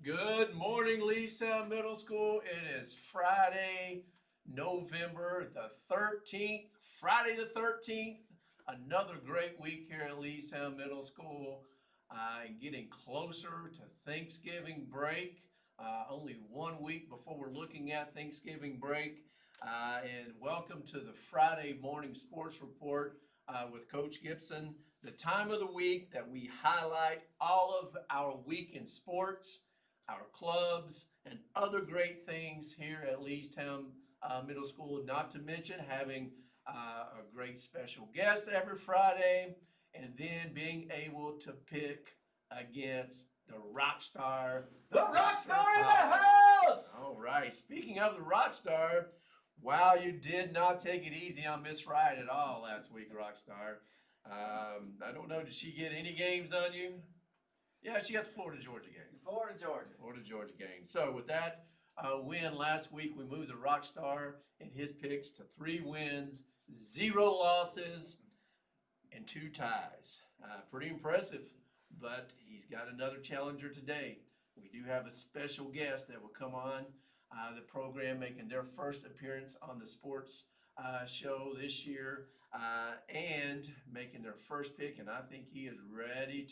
Good morning, Leestown Middle School. It is Friday, November the 13th. Friday the 13th. Another great week here at Leestown Middle School. Getting closer to Thanksgiving break. Only 1 week before we're looking at Thanksgiving break. And welcome to the Friday Morning Sports Report with Coach Gibson. The time of the week that we highlight all of our week in sports, our clubs, and other great things here at Leestown Middle School, not to mention having a great special guest every Friday, and then being able to pick against the Rockstar. The Rockstar in the house! All right, speaking of the Rockstar, wow, you did not take it easy on Miss Wright at all last week, Rockstar. I don't know, did she get any games on you? Yeah, she got the Florida-Georgia game. Florida-Georgia game. So with that win last week, we moved the Rockstar and his picks to 3 wins, 0 losses, and 2 ties. Pretty impressive, but he's got another challenger today. We do have a special guest that will come on the program, making their first appearance on the sports show this year, and making their first pick, and I think he is ready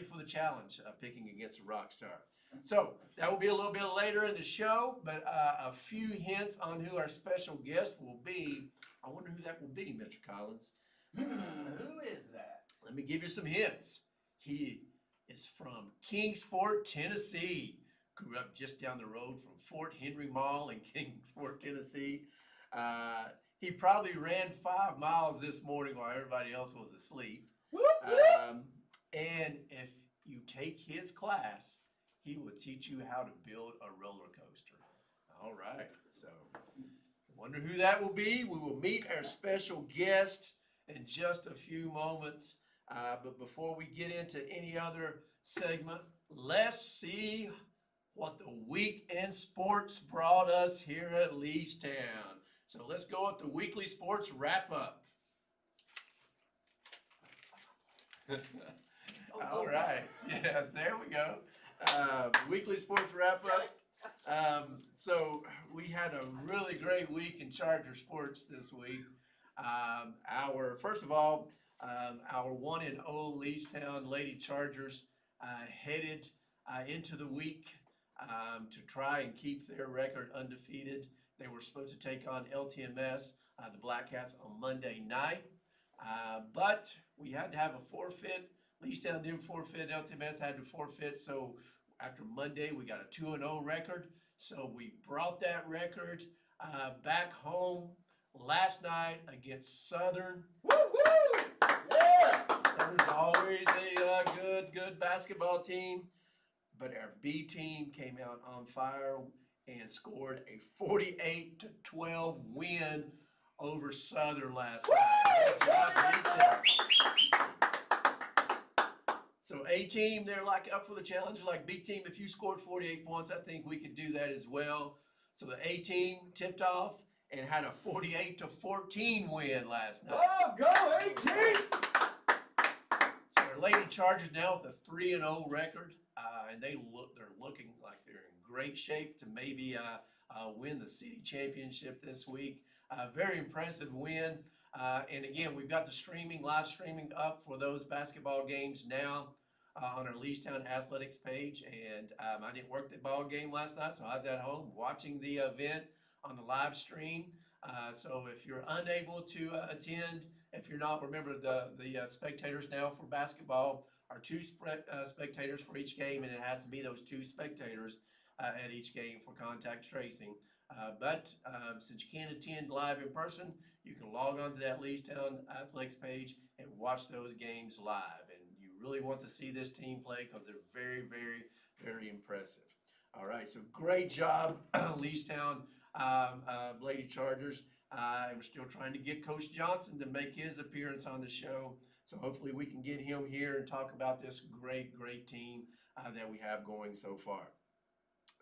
for the challenge, picking against a Rockstar. So that will be a little bit later in the show, but a few hints on who our special guest will be. I wonder who that will be, Mr. Collins. Who is that? Let me give you some hints. He is from Kingsport, Tennessee. Grew up just down the road from Fort Henry Mall in Kingsport, Tennessee. He probably ran 5 miles this morning while everybody else was asleep. And if you take his class, he will teach you how to build a roller coaster. All right, so wonder who that will be. We will meet our special guest in just a few moments. But before we get into any other segment, let's see what the week in sports brought us here at Leestown. So let's go with the weekly sports wrap-up. All right. Yes, there we go. Weekly sports wrap-up. So we had a really great week in Charger sports this week. First of all, our 1-0 Leestown Lady Chargers headed into the week to try and keep their record undefeated. They were supposed to take on LTMS, the Black Cats, on Monday night. But we had to have a forfeit. Leestown didn't forfeit. LTMS had to forfeit. So after Monday, we got a 2-0 record. So we brought that record back home last night against Southern. Woo-woo! Yeah! Southern's always a good basketball team. But our B team came out on fire and scored a 48-12 win over Southern last night. Good job, Leestown. So A team, they're like up for the challenge. Like B team, if you scored 48 points, I think we could do that as well. So the A team tipped off and had a 48-14 win last night. Oh, go A team! So our Lady Chargers now with a 3-0 record. and they're looking like they're in great shape to maybe win the city championship this week. Very impressive win. And again, we've got the live streaming up for those basketball games now on our Leestown Athletics page. And I didn't work the ball game last night, so I was at home watching the event on the live stream. So if you're unable to attend, if you're not, remember the spectators now for basketball are two spectators for each game, and it has to be those two spectators at each game for contact tracing. But since you can't attend live in person, you can log on to that Leestown Athletics page and watch those games live. And you really want to see this team play because they're very, very, very impressive. All right, so great job, Leestown Lady Chargers. We're still trying to get Coach Johnson to make his appearance on the show. So hopefully we can get him here and talk about this great, great team that we have going so far.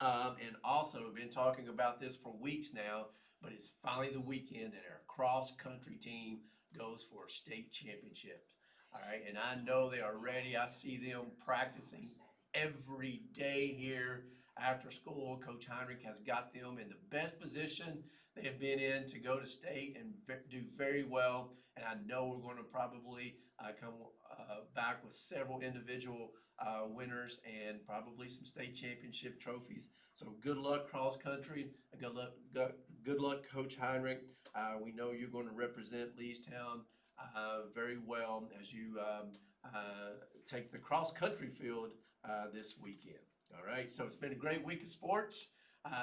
And also, we've been talking about this for weeks now, but it's finally the weekend that our cross-country team goes for state championships. All right, and I know they are ready. I see them practicing every day here after school. Coach Heinrich has got them in the best position they have been in to go to state and do very well. And I know we're going to probably come back with several individual winners and probably some state championship trophies. So good luck cross country. Good luck, Coach Heinrich. We know you're going to represent Leestown very well as you take the cross country field this weekend. All right, so it's been a great week of sports.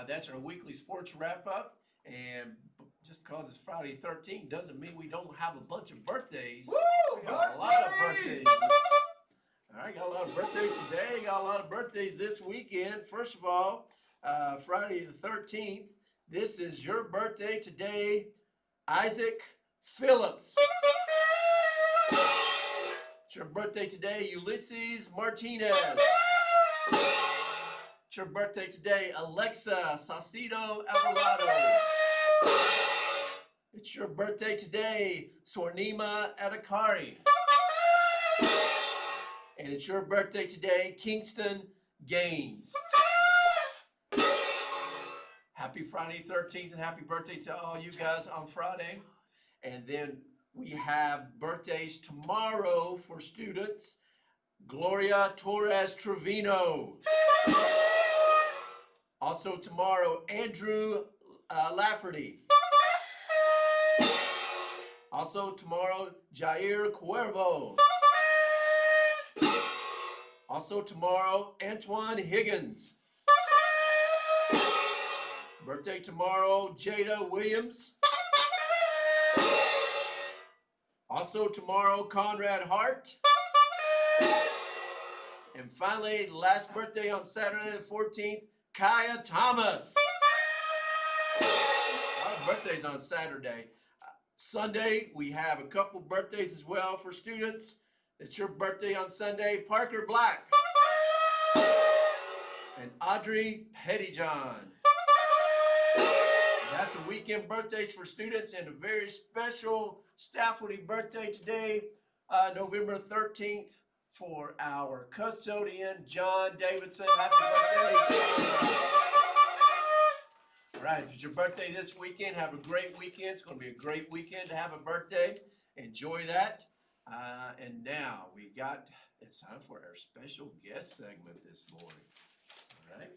That's our weekly sports wrap up. And just because it's Friday 13 doesn't mean we don't have a bunch of birthdays. Woo! We got a lot of birthdays. All right, got a lot of birthdays today. Got a lot of birthdays this weekend. First of all, Friday the 13th, this is your birthday today, Isaac Phillips. It's your birthday today, Ulysses Martinez. It's your birthday today, Alexa Saucedo Alvarado. It's your birthday today, Swarnima Adhikari. And it's your birthday today, Kingston Gaines. Happy Friday 13th and happy birthday to all you guys on Friday. And then we have birthdays tomorrow for students. Gloria Torres Trevino. Also tomorrow, Andrew Lafferty. Also tomorrow, Jair Cuervo. Also tomorrow, Antoine Higgins. Birthday tomorrow, Jada Williams. Also tomorrow, Conrad Hart. And finally, last birthday on Saturday the 14th, Kaya Thomas. A lot of birthdays on Saturday. Sunday, we have a couple birthdays as well for students. It's your birthday on Sunday, Parker Black. And Audrey Pettyjohn. That's the weekend birthdays for students and a very special Staffording birthday today, November 13th, for our custodian, John Davidson. Happy birthday, John. All right, if it's your birthday this weekend, have a great weekend. It's going to be a great weekend to have a birthday. Enjoy that. And now it's time for our special guest segment this morning. All right?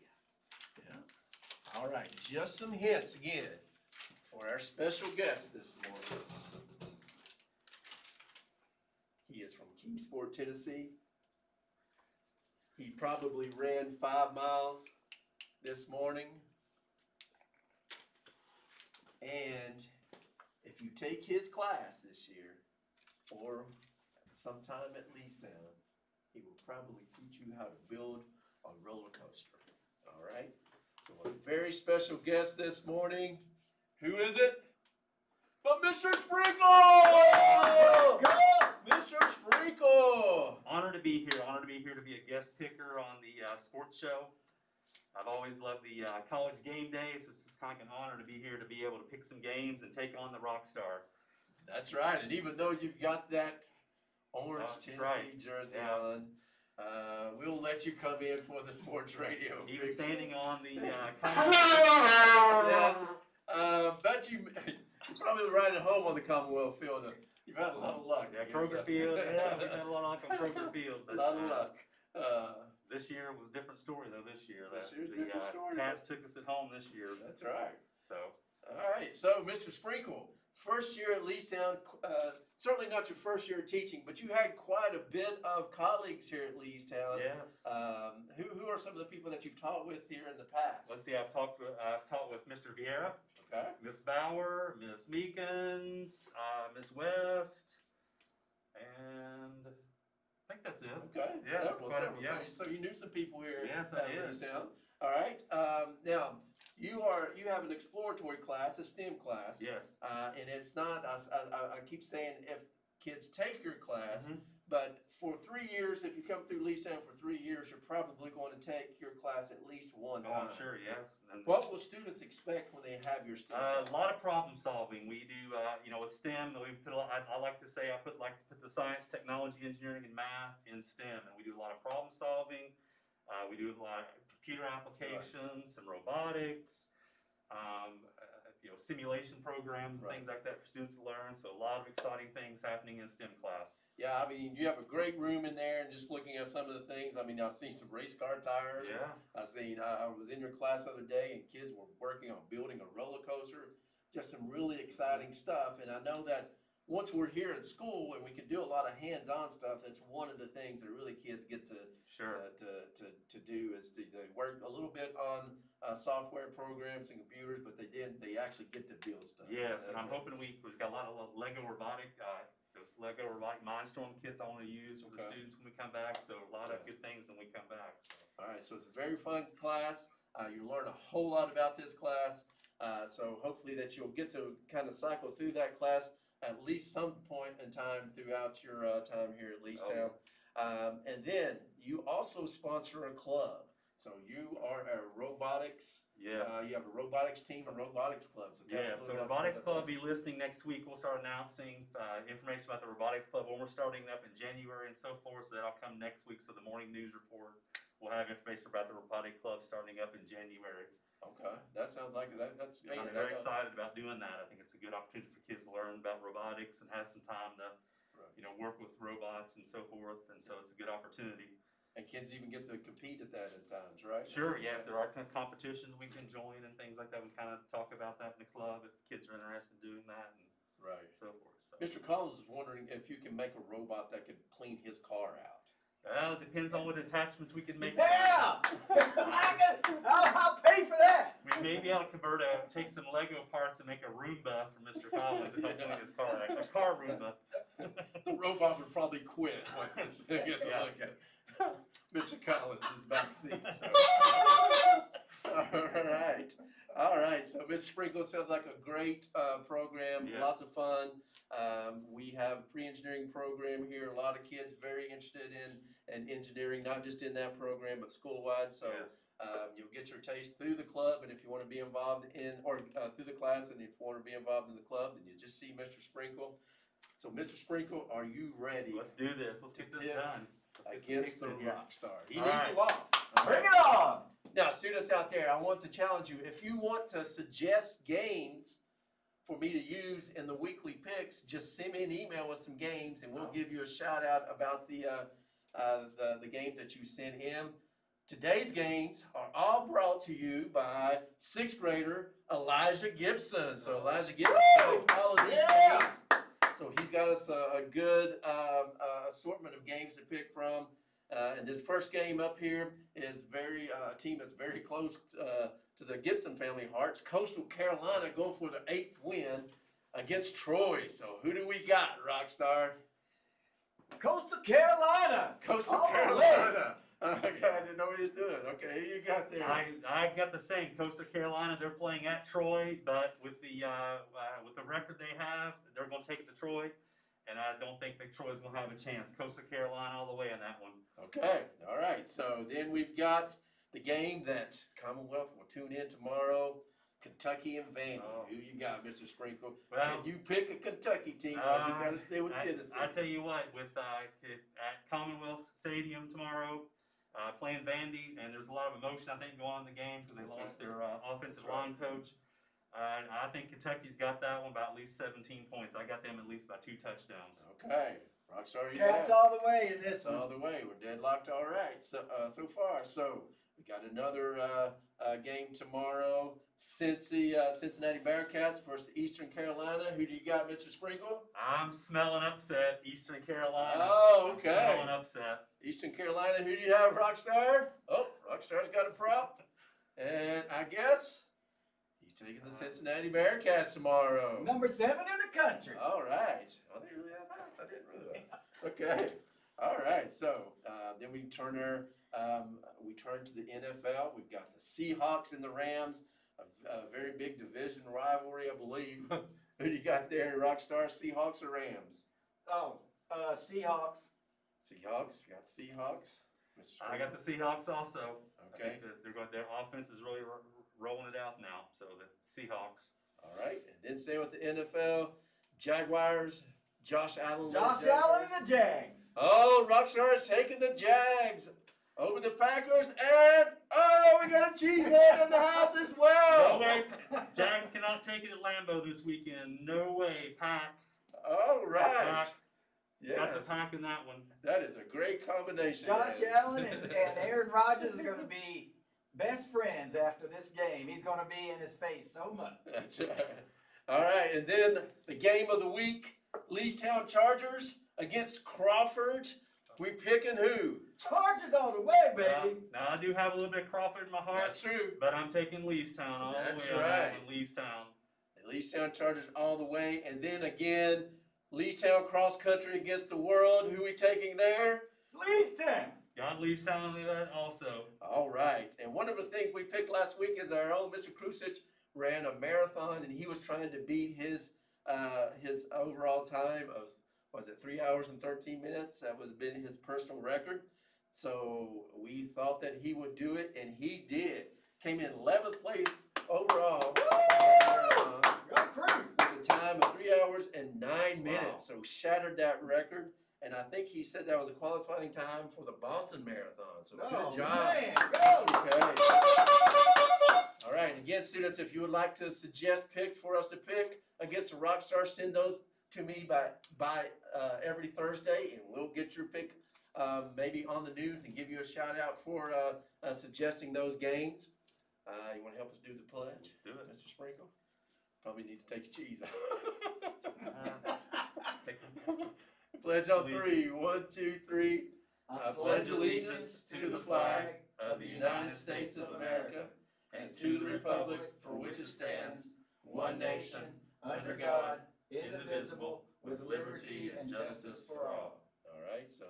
Yeah. All right, just some hints again for our special guest this morning. He is from Kingsport, Tennessee. He probably ran 5 miles this morning. And if you take his class this year, or sometime at Leestown, he will probably teach you how to build a roller coaster. All right? So a very special guest this morning. Who is it? But Mr. Sprinkle! Mr. Sprinkle! Honored to be here. Honored to be here to be a guest picker on the sports show. I've always loved the college game day, so it's just kind of an honor to be here to be able to pick some games and take on the Rockstar. That's right. And even though you've got that orange Tennessee jersey on, we'll let you come in for the sports radio. Even picture. standing on the Yes. Bet you probably right at home on the Commonwealth Field. You've had a lot of luck. yeah, against Kroger us. Field. Yeah, we've had a lot of luck on Kroger Field. A But, lot of luck. This year was a different story though. This year, This year's a the different story. Cats took us at home this year. That's right. So All right. So, Mr. Sprinkle, first year at Leestown, certainly not your first year teaching, but you had quite a bit of colleagues here at Leestown. yes. Who are some of the people that you've taught with here in the past? Let's see. I've taught with Mr. Vieira, Okay. Miss Bauer, Miss Meekins, Miss West, and I think that's it. Okay. Yeah, Several. yeah. So you knew some people here Yes, at I did. Leestown. All right. Now you have an exploratory class, a STEM class. Yes. And it's not. I keep saying if kids take your class. Mhm. But for 3 years, if you come through Leestown for 3 years, you're probably going to take your class at least one Oh, time. I'm sure. Yes. And, What will students expect when they have your STEM a class? lot of problem solving. We do, with STEM. We put. I like to say I like to put the science, technology, engineering, and math in STEM, and we do a lot of problem solving. We do a lot of computer applications, some robotics, simulation programs and Right. things like that for students to learn. So a lot of exciting things happening in STEM class. Yeah, I mean, you have a great room in there, and just looking at some of the things, I mean, I've seen some race car tires. Yeah. I've seen, I was in your class the other day, and kids were working on building a roller coaster, just some really exciting stuff. And I know that once we're here at school and we can do a lot of hands-on stuff, that's one of the things that really kids get to Sure. to do is they work a little bit on software programs and computers, but they actually get to build stuff. Yes, and I'm hoping we've got a lot of Lego robotic, those Lego robotic Mindstorm kits I want to use for the Okay. students when we come back. So a lot of good things when we come back. So. All right, so it's a very fun class. You learn a whole lot about this class. So hopefully that you'll get to kind of cycle through that class at least some point in time throughout your time here at Leestown. And then you also sponsor a club. So you are a robotics. Yes. You have a robotics team, a robotics club. So tell us a Yeah, little so bit Robotics about Club that. be listening next week. We'll start announcing information about the Robotics Club when we're starting up in January and so forth. So that'll come next week. So the morning news report will have information about the Robotic Club starting up in January. Okay, that sounds like that's. And I'm man, very that- excited about doing that. I think it's a good opportunity for kids to learn about robotics and have some time to, Right. work with robots and so forth. And so it's a good opportunity. And kids even get to compete at that at times, right? Sure, yes, there are kind of competitions we can join and things like that. We kind of talk about that in the club if kids are interested in doing that and Right. so forth. So. Mr. Collins is wondering if you can make a robot that could clean his car out. Well, it depends on what attachments we can make. Yeah! I'll pay for that. We may be able to take some Lego parts and make a Roomba for Mr. Collins if I'm doing his car, a car Roomba. The robot would probably quit once it gets Yeah. a look at Mr. Collins' back seat. So. All right. So Ms. Sprinkle sounds like a great program. Yes. Lots of fun. We have a pre-engineering program here. A lot of kids very interested in engineering, not just in that program, but school-wide. So Yes. you'll get your taste through the club, and if you want to be involved through the class, and if you want to be involved in the club, then you just see Mr. Sprinkle. So, Mr. Sprinkle, are you ready Let's do this. Let's get this Yeah. done. Let's get some against kicks the in here. rock star? He All needs right. a loss. Bring it on. Now, students out there, I want to challenge you. If you want to suggest games for me to use in the weekly picks, just send me an email with some games, and we'll give you a shout out about the games that you send in. Today's games are all brought to you by sixth grader Elijah Gibson. So Elijah Gibson picked all of these Yeah. games. So he's got us a good assortment of games to pick from. And this first game up here is a team that's very close to the Gibson family hearts. Coastal Carolina going for their 8th win against Troy. So who do we got, Rockstar? Coastal Carolina. Coastal All the Carolina. I didn't know what he was doing. Okay, who you got there? I got the same. Coastal Carolina, they're playing at Troy, but with the record they have, they're going to take it to Troy, and I don't think that Troy's going to have a chance. Coastal Carolina all the way in that one. Okay, all right. So then we've got the game that Commonwealth will tune in tomorrow. Kentucky and Vandy. Oh. Who you got, Mr. Sprinkle? Well, Can you pick a Kentucky team, or you got to stay with Tennessee? I tell you what, with at Commonwealth Stadium tomorrow, playing Vandy, and there's a lot of emotion I think going on in the game because they That's lost right. their offensive That's right. line coach. I think Kentucky's got that one by at least 17 points. I got them at least by 2 touchdowns. Okay, Rockstar, you Cats got it. all the way in this That's all one. the way. We're deadlocked. All right. So far. So we got another game tomorrow. Cincinnati Bearcats versus Eastern Carolina. Who do you got, Mr. Sprinkle? I'm smelling upset, Eastern Carolina. Oh, I'm okay. smelling upset. Eastern Carolina. Who do you have, Rockstar? Oh, Rockstar's got a prop. And I guess he's taking the Cincinnati Bearcats tomorrow. Number 7 in the country. All right. Oh, they really have that. I didn't realize. Okay. All right. So then we turn to the NFL. We've got the Seahawks and the Rams, a very big division rivalry, I believe. Who do you got there, Rockstar? Seahawks or Rams? Oh, Seahawks. Seahawks. You got Seahawks. Mr. I got the Seahawks also. Okay. I think that their offense is really rolling it out now. So the Seahawks. All right. And then stay with the NFL. Jaguars. Josh Allen. Josh Allen and the Jags. Oh, Rockstar is taking the Jags over the Packers, and we got a cheesehead in the house as well. No way. Jags cannot take it at Lambeau this weekend. No way. Pack. All right. Pack. Yes. Got the pack in that one. That is a great combination. Josh man. Allen and Aaron Rodgers are going to be best friends after this game. He's going to be in his face so much. That's right. All right, and then the game of the week, Leestown Chargers against Crawford. We picking who? Chargers all the way, baby. Now I do have a little bit of Crawford in my heart. That's true. But I'm taking Leestown all That's the way. right. I'm going Leestown. The Leestown Chargers all the way, and then again, Leestown cross country against the world. Who we taking there? Leestown. Got Leestown in that also. All right. And one of the things we picked last week is our own Mr. Krusich ran a marathon, and he was trying to beat his overall time of, was it 3 hours and 13 minutes? That was been his personal record. So we thought that he would do it, and he did. Came in 11th place overall. Go Cruise. With a time of 3 hours and 9 minutes. So shattered that record. And I think he said that was a qualifying time for the Boston Marathon. So good job. Man, go. Okay. All right. Again, students, if you would like to suggest picks for us to pick against the Rockstar, send those to me by every Thursday, and we'll get your pick maybe on the news and give you a shout out for suggesting those games. You want to help us do the pledge? Let's do it. Mr. Sprinkle? Probably need to take your cheese out. Pledge on 3. 1, 2, 3. I pledge allegiance to the flag of the United States of America and to the republic for which it stands, one nation, under God, indivisible, with liberty and justice for all. All right, so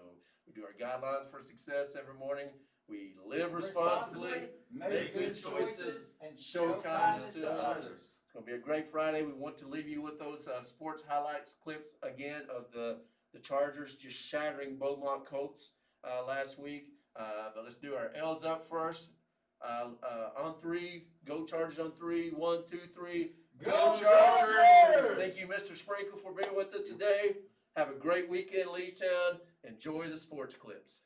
we do our guidelines for success every morning. We live responsibly, make good choices, and show kindness to others. It's going to be a great Friday. We want to leave you with those sports highlights clips again of the Chargers just shattering Beaumont Colts last week. But let's do our L's up first. On 3, go Chargers on 3. 1, 2, 3. Go Chargers! Thank you, Mr. Sprinkle, for being with us today. Have a great weekend, Leestown. Enjoy the sports clips.